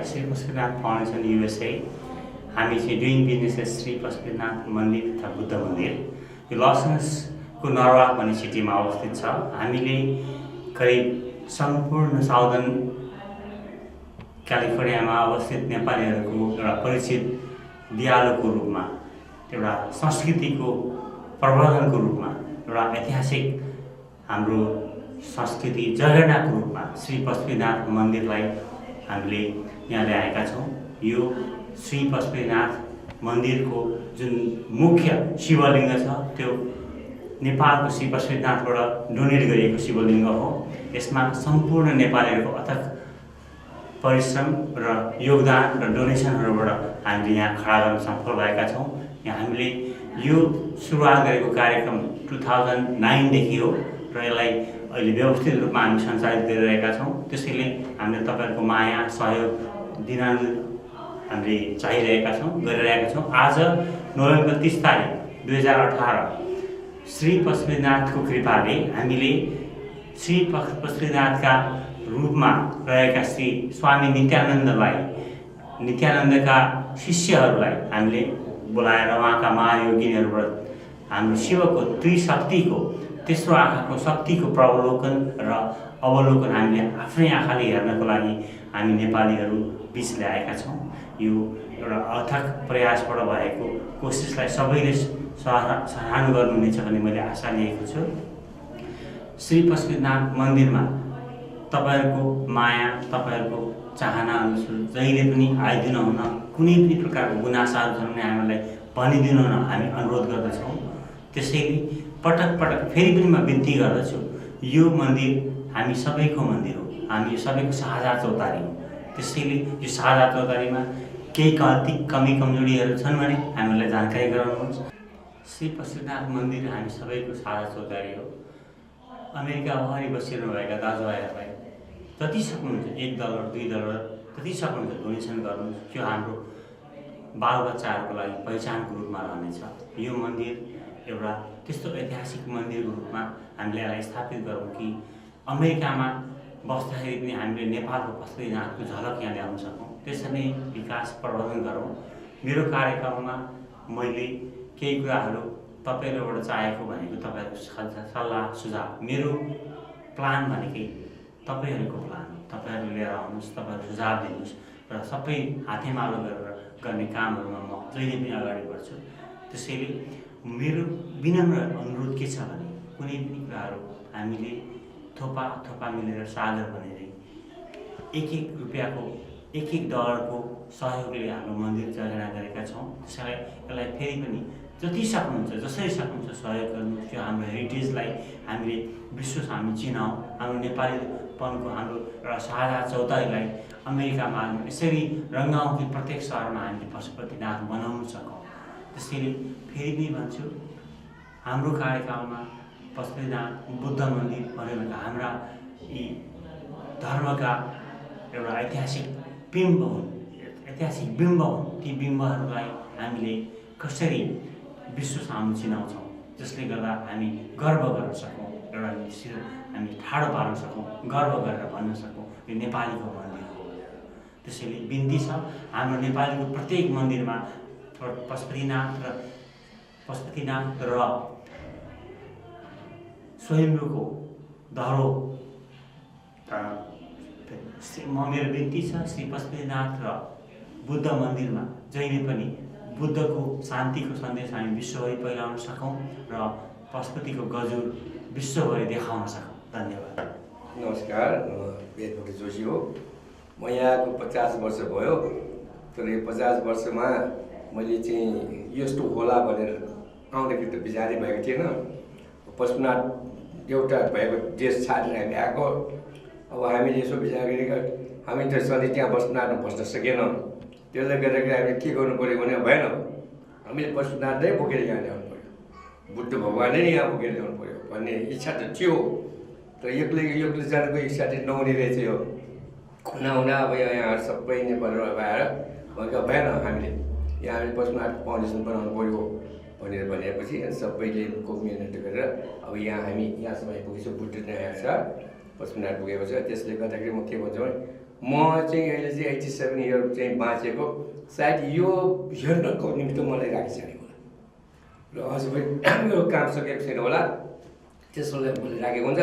Shri Pashupatinath foundation USA। हामी चाहिँ doing businesses Shri Pashupatinath मन्दिर तथा बुद्ध मन्दिर यो लस एन्जल्सको नर्वाक भन्ने सिटीमा अवस्थित छ। हामीले करिब सम्पूर्ण साउदर्न क्यालिफोर्नियामा अवस्थित नेपालीहरूको एउटा परिचित दियालोको रूपमा, एउटा संस्कृतिको प्रवर्धनको रूपमा, एउटा ऐतिहासिक हाम्रो संस्कृति जगेर्नाको रूपमा श्री पशुपतिनाथ मन्दिरलाई हामीले यहाँ ल्याएका छौँ। यो श्री पशुपतिनाथ मन्दिरको जुन मुख्य शिवलिङ्ग छ त्यो नेपालको श्री पशुपतिनाथबाट डोनेट गरिएको शिवलिङ्ग हो। यसमा सम्पूर्ण नेपालीहरूको अथक परिश्रम र योगदान र डोनेसनहरूबाट हामीले यहाँ खडा गर्न सफल भएका छौँ। यहाँ हामीले यो सुरुवात गरेको कार्यक्रम 2009 देखि हो र यसलाई अहिले व्यवस्थित रूपमा हामी सञ्चालित गरिरहेका छौँ। त्यसैले हामीले तपाईँहरूको माया सहयोग दिन हामीले गरिरहेका छौँ। आज नोभेम्बर 30 तारिक 2018 श्री पशुपतिनाथको कृपाले हामीले श्री पशुपतिनाथका रूपमा रहेका श्री स्वामी नित्यानन्दका शिष्यहरूलाई हामीले बोलाएर उहाँका महायोगिनीहरूबाट हाम्रो शिवको त्रिशक्तिको तेस्रो आँखाको शक्तिको प्रवलोकन र अवलोकन हामीले आफ्नै आँखाले हेर्नको लागि हामी नेपालीहरू बिच ल्याएका छौँ। यो एउटा अथक प्रयासबाट भएको कोसिसलाई सबैले सराहना गर्नुहुनेछ भन्ने मैले आशा लिएको छु। श्री पशुपतिनाथ मन्दिरमा तपाईँहरूको माया, तपाईँहरूको चाहना अनुसार जहिले पनि आइदिनु हुन, कुनै पनि प्रकारको गुनासाहरू छन् भने हामीलाई भनिदिनु हुन हामी अनुरोध गर्दछौँ। त्यसैले पटक पटक फेरि पनि म बिन्ती गर्दछु, यो मन्दिर हामी सबैको मन्दिर हो, हामी यो सबैको साझा चौतारी हो। त्यसैले यो साझा चौतारीमा केही कमी कमजोरीहरू छन् भने हामीलाई जानकारी गराउनुहोस्। श्री पशुपतिनाथ मन्दिर हामी सबैको साझा चौतारी हो। अमेरिकाभरि बसिरहनुभएका दाजुभाइहरूलाई जति सक्नुहुन्छ $1, $2 जति सक्नुहुन्छ डोनेसन गर्नुहोस्। त्यो हाम्रो बालबच्चाहरूको लागि पहिचानको रूपमा रहनेछ। यो मन्दिर एउटा त्यस्तो ऐतिहासिक मन्दिरको रूपमा हामीले यसलाई स्थापित गरौँ कि अमेरिकामा बस्दाखेरि पनि हामीले नेपालको पशुपतिनाथको झलक यहाँ ल्याउन सकौँ। त्यसरी विकास प्रवर्धन गरौँ। मेरो कार्यक्रममा मैले केही कुराहरू तपाईँहरूबाट चाहेको भनेको तपाईँहरूको सल्लाह सुझाव, मेरो प्लान भनेकै तपाईँहरूको प्लान हो। तपाईँहरू लिएर आउनुहोस्, तपाईँहरू सुझाव दिनुहोस् र सबै हातेमालो गरेर गर्ने कामहरूमा म जहिले पनि अगाडि बढ्छु। त्यसैले मेरो विनम्र अनुरोध के छ भने कुनै पनि कुराहरू हामीले थोपा मिलेर सागर भनेर एक रुपियाँको $1 सहयोगले हाम्रो मन्दिर जगेर्ना गरेका छौँ। यसलाई फेरि पनि जति सक्नुहुन्छ जसरी सक्नुहुन्छ सहयोग गर्नुहोस्। यो हाम्रो हेरिटेजलाई हामीले विश्व हामी चिनाउँ, हाम्रो नेपालीपनको हाम्रो एउटा साझा चौतारीलाई अमेरिकामा यसरी रङ्गाउँ कि प्रत्येक सहरमा हामीले पशुपतिनाथ बनाउन सकौँ। त्यसैले फेरि पनि भन्छु, हाम्रो कार्यकालमा पशुपतिनाथ बुद्ध मन्दिर भनेर हाम्रा यी धर्मका एउटा ऐतिहासिक बिम्ब हुन्। ती बिम्बहरूलाई हामीले कसरी विश्व सामु चिनाउँछौँ, जसले गर्दा हामी गर्व गर्न सकौँ, एउटा हामी ठाडो पार्न सकौँ, गर्व गरेर भन्न सकौँ यो नेपालीको मन्दिर हो। त्यसैले बिन्ती छ, हाम्रो नेपालीको प्रत्येक मन्दिरमा पशुपतिनाथ र स्वयम्भूको धरो मेरो बिन्ती छ, श्री पशुपतिनाथ र बुद्ध मन्दिरमा जहिले पनि बुद्धको शान्तिको सन्देश हामी विश्वभरि फैलाउन सकौँ र पशुपतिको गजुर विश्वभरि देखाउन सकौँ। धन्यवाद। नमस्कार, म वेदभक्त जोशी हो। म यहाँको 50 वर्ष भयो, तर यो 50 वर्षमा मैले चाहिँ यस्तो होला भनेर आउँदाखेरि त विचारै भएको थिएन। पशुपतिनाथ एउटा भएको देश छाडेर हामी आएको। अब हामीले यसो विचार गरेका, हामी त सधैँ त्यहाँ पशुपतिनाथमा बस्न सकेनौँ। त्यसले गर्दाखेरि हामीले के गर्नु पऱ्यो भने भएन, हामीले पशुपतिनाथ नै बोकेर यहाँ ल्याउनु पऱ्यो, बुद्ध भगवानै यहाँ बोकेर ल्याउनु पऱ्यो भन्ने इच्छा त थियो। तर एक्लै जानुको इच्छा चाहिँ नहुने रहेछ। यो नहुँदा अब यहाँ सबै नेपालहरू आएर भनेको भएन, हामीले पशुपतिनाथ फाउन्डेसन बनाउनु पऱ्यो भनेर भनेपछि सबैले मिहिनेत गरेर अब यहाँ हामी यहाँसम्म आइपुगेको छु। बुद्ध यहाँ छ, पशुपतिनाथ पुगेको छ। त्यसले गर्दाखेरि म के भन्छु भने म चाहिँ अहिले चाहिँ 87 इयर चाहिँ बाँचेको सायद यो हेर्नको निम्ति मलाई राखिसकेको होला र अझै पनि मेरो काम सकेको छैन होला त्यसोले मैले राखेको हुन्छ।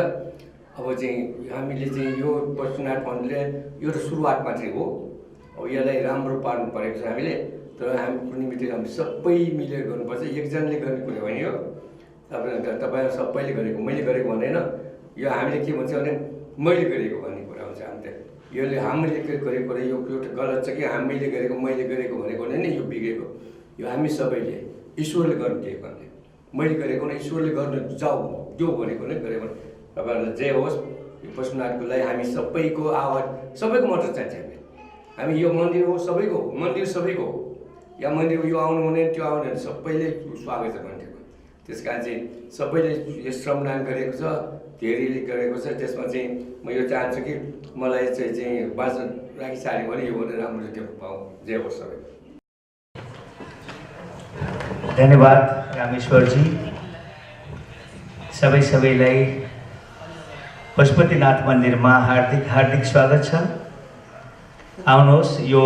अब चाहिँ हामीले चाहिँ यो पशुपतिनाथ मन्दिरले यो त सुरुवात मात्रै हो। अब यसलाई राम्रो पार्नु परेको छ हामीले, तर हाम्रो निमित्त हामी सबै मिलेर गर्नुपर्छ। एकजनाले गर्ने कुरा होइन यो, तपाईँ सबैले गरेको मैले गरेको भन्दैन। यो हामीले के भन्छ भने मैले गरेको भन्ने कुरा हुन्छ। हामीले यसले हामीले गरेको कुरा यो एउटा गलत छ कि हामीले गरेको मैले गरेको भनेको नै यो बिग्रेको। यो हामी सबैले ईश्वरले गर्नु दिएको भने मैले गरेको नै ईश्वरले गर्नु जाऊ जो भनेको नै गरेको भने तपाईँहरूलाई जय होस्। यो पशुपतिनाथको लागि हामी सबैको आवाज सबैको मद्दत चाहिन्छ। हामी यो मन्दिर हो सबैको, मन्दिर सबैको हो। या मन्दिर यो आउनु हुने त्यो आउनु भने सबैले स्वागत छ मन्दिरको। त्यस कारण चाहिँ सबैले यो श्रमदान गरेको छ, धेरैले गरेको छ। त्यसमा चाहिँ म यो चाहन्छु कि मलाई चाहिँ बाँच्न राखिसाल्यो भने यो भने राम्रो त्यो पाऊँ। जय होस् सबै। धन्यवाद रामेश्वरजी। सबैलाई पशुपतिनाथ मन्दिरमा हार्दिक स्वागत छ। आउनुहोस्, यो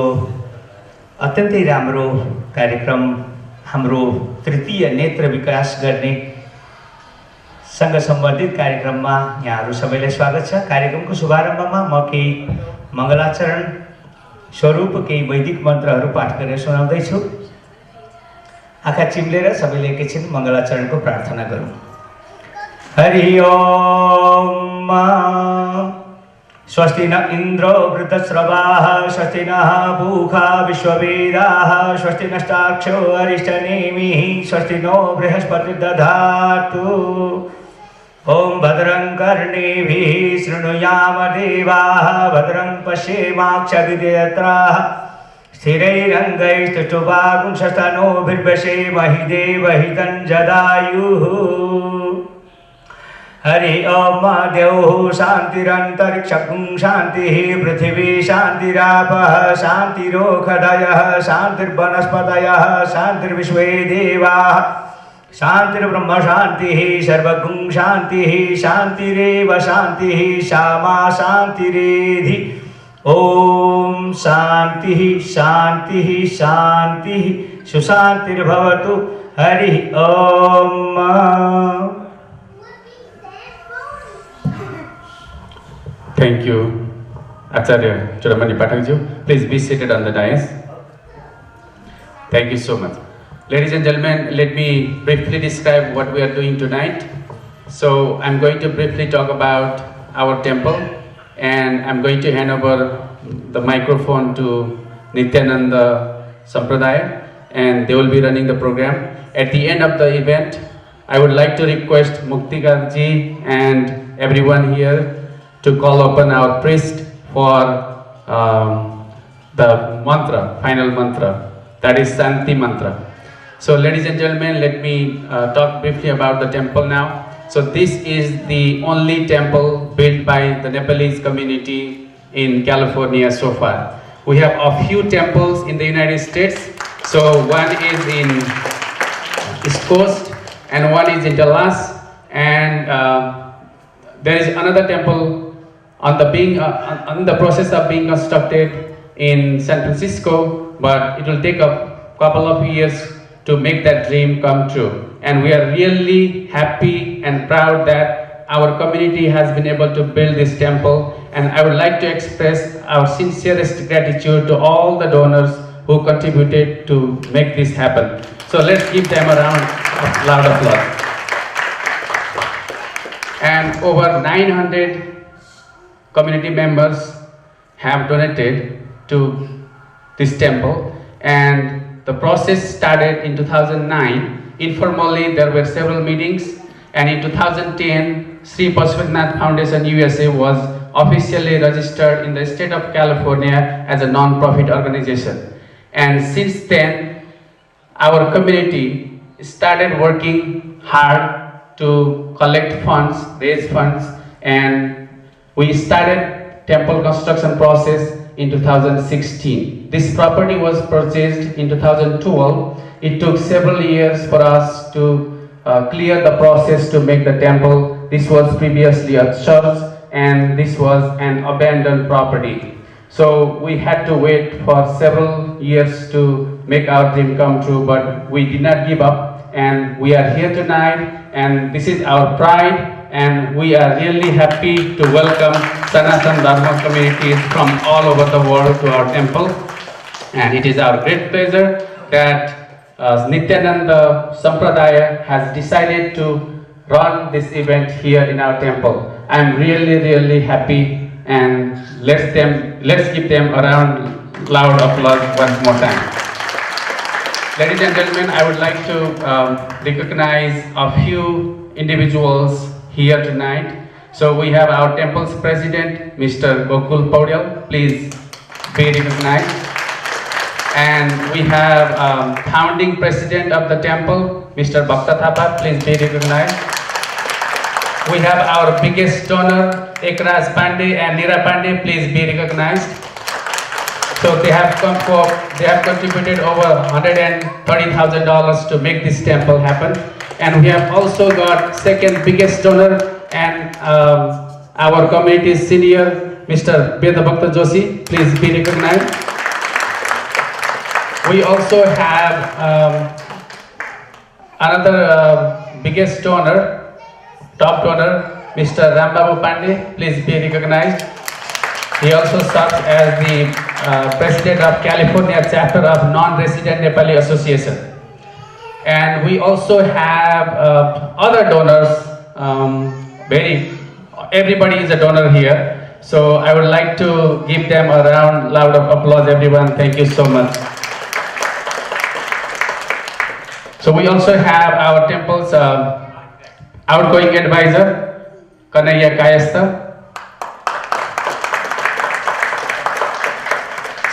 अत्यन्तै राम्रो कार्यक्रम हाम्रो तृतीय नेत्र विकास गर्ने सँग सम्बन्धित कार्यक्रममा यहाँहरू सबैलाई स्वागत छ। कार्यक्रमको शुभारम्भमा म केही मङ्गलाचरण स्वरूप केही वैदिक मन्त्रहरू पाठ गरेर सुनाउँदैछु। आँखा चिम्लेर सबैले एकैछिन मङ्गलाचरणको प्रार्थना गरौँ। हरि ओम। स्वस्ति न इन्द्रो वृतस्रवाः स्वस्ति नः पूषा विश्ववेदाः स्वस्ति नष्टाक्षो अरिष्टनेमिः स्वस्ति नो बृहस्पतिर्दधातु। ओम भद्रं कर्णेभिः शृणुयाम देवाः भद्रं पश्येमाक्षभिर्यजत्राः स्थिरैरङ्गैस्तुष्टुवागुंसस्तनोभिर्वशेमहि देवहितं जदायुः। हरि ओम। द्यौः शान्तिरन्तरिक्षं शान्तिः पृथिवी शान्तिरापः शान्तिरोषधयः शान्तिर्वनस्पतयः शान्तिर्विश्वे देवाः शान्तिर्ब्रह्म शान्तिः सर्वगुं शान्तिः शान्तिरेव शान्तिः श्यामा शान्तिरेधि। ओम शान्तिः शान्तिः शान्तिः सुशान्तिर्भवतु। हरि ओम। Thank you, Acharya Churamani Pathakji. Please be seated on the dais. Thank you so much. Ladies and gentlemen, let me briefly describe what we are doing tonight. So I'm going to briefly talk about our temple, and I'm going to hand over the microphone to Nityananda Sampradaya, and they will be running the program. At the end of the event, I would like to request Muktika ji and everyone here to call upon our priest for the mantra, final mantra, that is Santi mantra. So ladies and gentlemen, let me talk briefly about the temple now. So this is the only temple built by the Nepalese community in California so far. We have a few temples in the United States. So one is in East Coast and one is in Dallas, and there is another temple on the process of being constructed in San Francisco, but it will take a couple of years to make that dream come true. And we are really happy and proud that our community has been able to build this temple, and I would like to express our sincerest gratitude to all the donors who contributed to make this happen. So let's give them a round of loud applause. And over 900 community members have donated to this temple, and the process started in 2009. Informally, there were several meetings, and in 2010, Shree Pashupatinath Foundation USA was officially registered in the state of California as a non-profit organization. And since then, our community started working hard to collect funds, raise funds, and we started temple construction process in 2016. This property was purchased in 2012. It took several years for us to clear the process to make the temple. This was previously a church, and this was an abandoned property. So we had to wait for several years to make our dream come true, but we did not give up, and we are here tonight, and this is our pride, and we are really happy to welcome Sanatana Dharma communities from all over the world to our temple. And it is our great pleasure that Nityananda Sampradaya has decided to run this event here in our temple. I am really happy, and let's give them a loud applause once more time. Ladies and gentlemen, I would like to recognize a few individuals here tonight. So we have our temple's president, Mr. Gokul Paudel. Please be recognized. And we have founding president of the temple, Mr. Bhakta Thapa. Please be recognized. We have our biggest donor, Ekraj Pandey and Neera Pandey. Please be recognized. So they have contributed over $130,000 to make this temple happen. And we have also got second biggest donor and our community's senior, Mr. Veda Bhakta Joshi. Please be recognized. We also have another biggest donor, top donor, Mr. Rambabu Pandey. Please be recognized. He also serves as the president of California chapter of Non-Resident Nepali Association. And we also have other donors. Everybody is a donor here. So I would like to give them a loud of applause, everyone. Thank you so much. So we also have our temple's outgoing advisor, Kanaya Kayastha.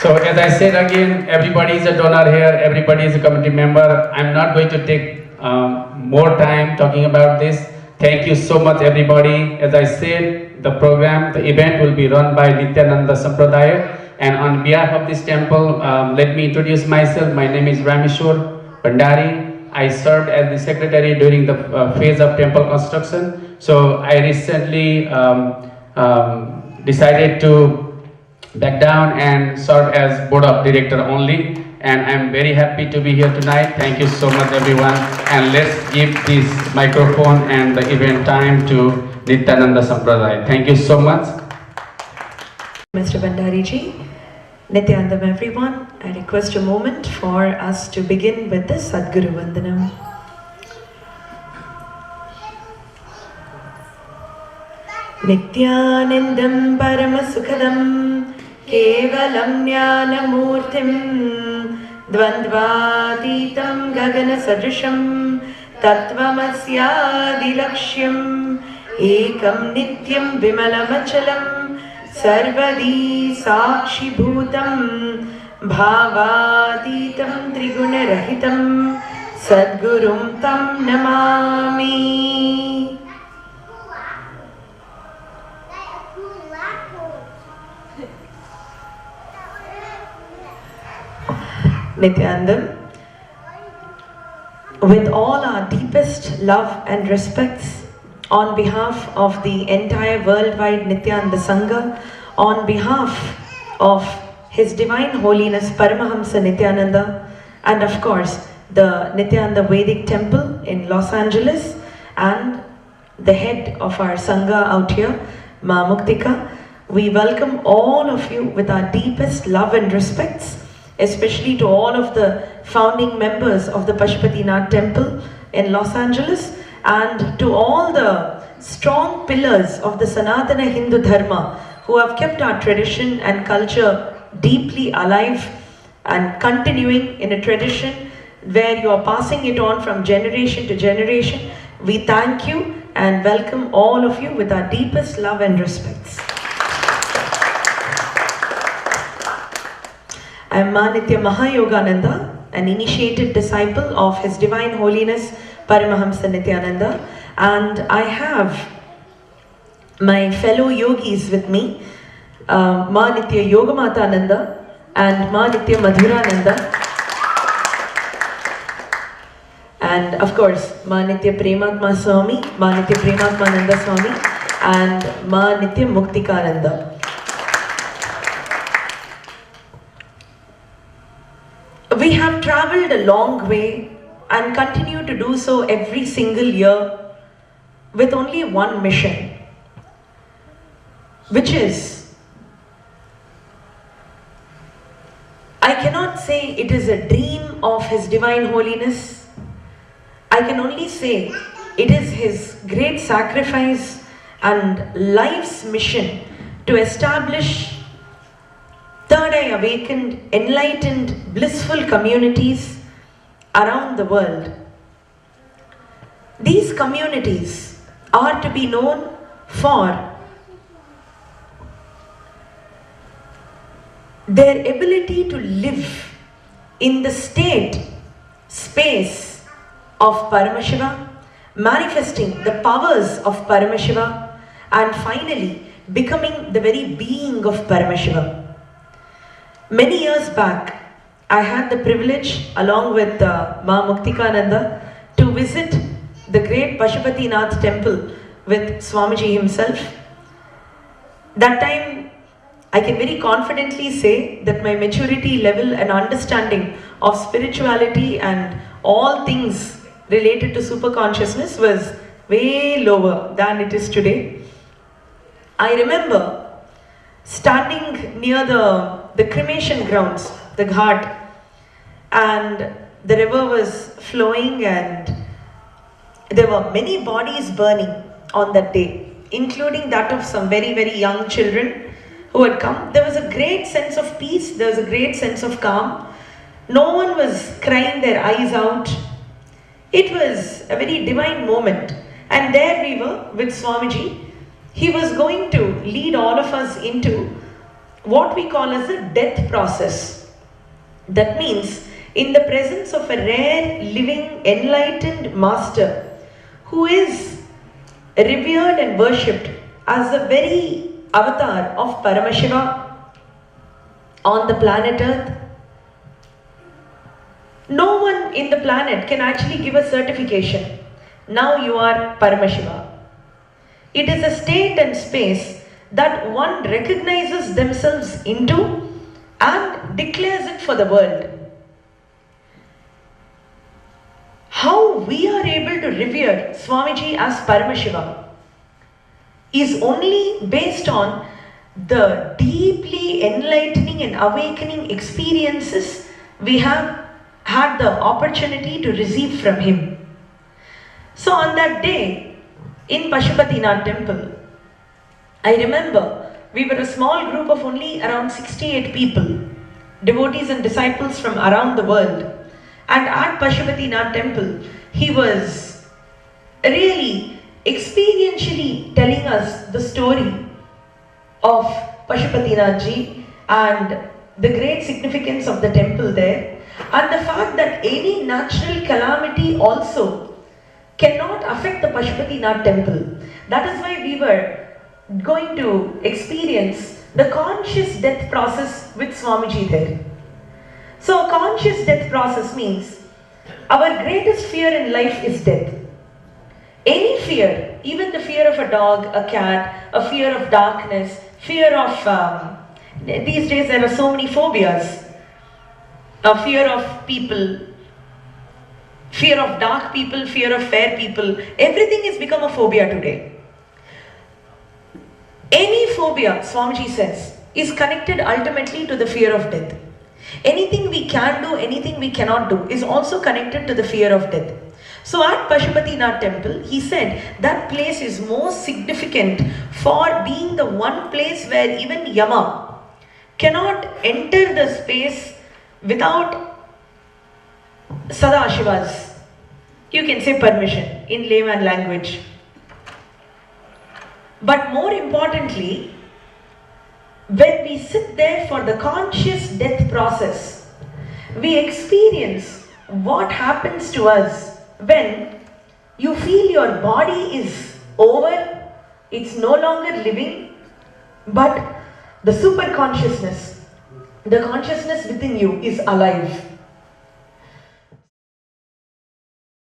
So as I said again, everybody is a donor here, everybody is a committee member. I'm not going to take more time talking about this. Thank you so much everybody. As I said, the event will be run by Nityananda Sampradaya. And on behalf of this temple, let me introduce myself. My name is Rameshwar Bandari. I served as the secretary during the phase of temple construction. So I recently decided to back down and serve as board of director only. And I'm very happy to be here tonight. Thank you so much everyone. And let's give this microphone and the event time to Nityananda Sampradaya. Thank you so much. Mr. Bandari ji, Nityanandam everyone, I request a moment for us to begin with the Sadguru Vandanam. Nityanandam Paramasukhadam Kevalam Jnanamurtim Dvandvatitam Gagana Sadrisham Tattvamasyadilaksham Ekam Nityam Vimalamachalam Sarvadi Sakshi Bhutam Bhavaditam Trigunarahitam Sadgurum Tam Namami. Nityanandam, with all our deepest love and respects, on behalf of the entire worldwide Nityananda Sangha, on behalf of His Divine Holiness Paramahamsa Nityananda, and of course the Nityananda Vedic Temple in Los Angeles, and the head of our Sangha out here, Ma Muktika, we welcome all of you with our deepest love and respects, especially to all of the founding members of the Pashupatinath Temple in Los Angeles, and to all the strong pillars of the Sanatana Hindu Dharma who have kept our tradition and culture deeply alive and continuing in a tradition where you are passing it on from generation to generation. We thank you and welcome all of you with our deepest love and respects. I am Manitya Mahayogananda, an initiated disciple of His Divine Holiness Paramahamsa Nityananda, and I have my fellow yogis with me, Manitya Yogamatananda and Manitya Madhurananda, and of course Manitya Prematma Swami, Manitya Prematmananda Swami, and Manitya Muktikananda. traveled a long way and continue to do so every single year with only one mission, which is, I cannot say it is a dream of His Divine Holiness. I can only say it is His great sacrifice and life's mission to establish third eye awakened, enlightened, blissful communities around the world. These communities are to be known for their ability to live in the state, space of Paramashiva, manifesting the powers of Paramashiva, and finally becoming the very being of Paramashiva. Many years back, I had the privilege, along with Ma Muktikananda, to visit the great Pashupatinath temple with Swamiji himself. That time, I can very confidently say that my maturity level and understanding of spirituality and all things related to superconsciousness was way lower than it is today. I remember standing near the cremation grounds, the ghat, and the river was flowing and there were many bodies burning on that day, including that of some very, very young children who had come. There was a great sense of peace, there was a great sense of calm. No one was crying their eyes out. It was a very divine moment. And there we were with Swamiji. He was going to lead all of us into what we call as a death process. That means in the presence of a rare, living, enlightened master who is revered and worshipped as the very avatar of Paramashiva on the planet Earth. No one in the planet can actually give a certification. Now you are Paramashiva. It is a state and space that one recognizes themselves into and declares it for the world. How we are able to revere Swamiji as Paramashiva is only based on the deeply enlightening and awakening experiences we have had the opportunity to receive from him. So on that day in Pashupatinath temple, I remember we were a small group of only around 68 people, devotees and disciples from around the world. And at Pashupatinath temple, he was really experientially telling us the story of Pashupatinath ji and the great significance of the temple there, and the fact that any natural calamity also cannot affect the Pashupatinath temple. That is why we were going to experience the conscious death process with Swamiji there. So a conscious death process means our greatest fear in life is death. Any fear, even the fear of a dog, a cat, a fear of darkness, fear of, these days there are so many phobias, a fear of people, fear of dark people, fear of fair people, everything has become a phobia today. Any phobia, Swamiji says, is connected ultimately to the fear of death. Anything we can do, anything we cannot do is also connected to the fear of death. So at Pashupatinath temple, he said that place is most significant for being the one place where even Yama cannot enter the space without Sadashiva's, you can say, permission in layman language. But more importantly, when we sit there for the conscious death process, we experience what happens to us when you feel your body is over, it's no longer living, but the super consciousness, the consciousness within you is alive.